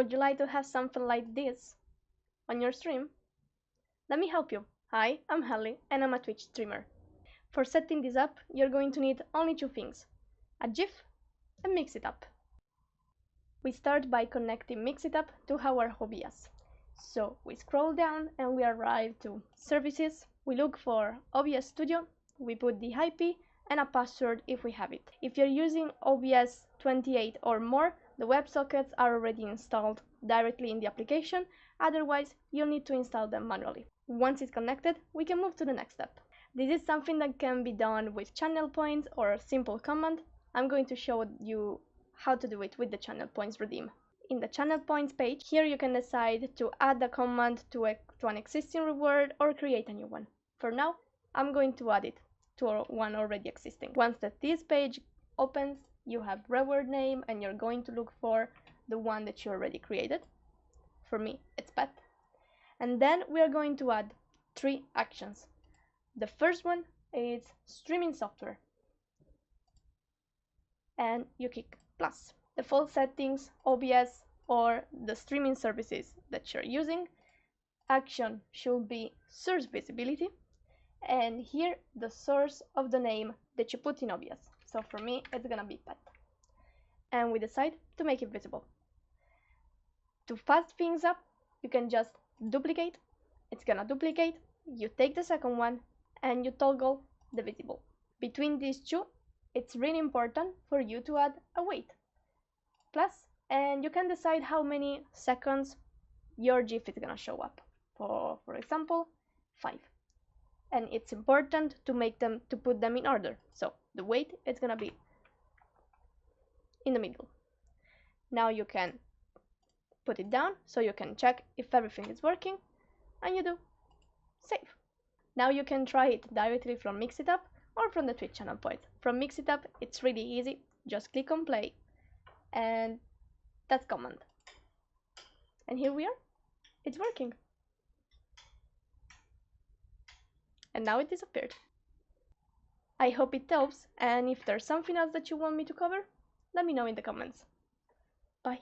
Would you like to have something like this on your stream? Let me help you. Hi, I'm Helly and I'm a Twitch streamer. For setting this up, you're going to need only two things, a GIF and MixItUp. We start by connecting MixItUp to our OBS. So we scroll down and we arrive to Services. We look for OBS Studio, we put the IP and a password if we have it. If you're using OBS 28 or more, the WebSockets are already installed directly in the application, otherwise you'll need to install them manually. Once it's connected, we can move to the next step. This is something that can be done with channel points or a simple command. I'm going to show you how to do it with the channel points redeem. In the channel points page, here you can decide to add a command to an existing reward or create a new one. For now, I'm going to add it to one already existing. Once this page opens, you have reward name and you're going to look for the one that you already created. For me, it's pet. And then we are going to add 3 actions. The first one is streaming software. And you click plus. Default settings, OBS, or the streaming services that you're using. Action should be source visibility. And here, the source of the name that you put in OBS. So for me, it's gonna be pet. And we decide to make it visible. To fast things up, you can just duplicate. It's gonna duplicate. You take the second one and you toggle the visible. Between these two, it's really important for you to add a wait. Plus, and you can decide how many seconds your GIF is gonna show up. For example, 5. And it's important to put them in order. So the wait is gonna be in the middle. Now you can put it down so you can check if everything is working, and you do save. Now you can try it directly from MixItUp or from the Twitch channel point. From MixItUp, it's really easy. Just click on play, and that's command. And here we are. It's working. And now it disappeared. I hope it helps, and if there's something else that you want me to cover, let me know in the comments. Bye.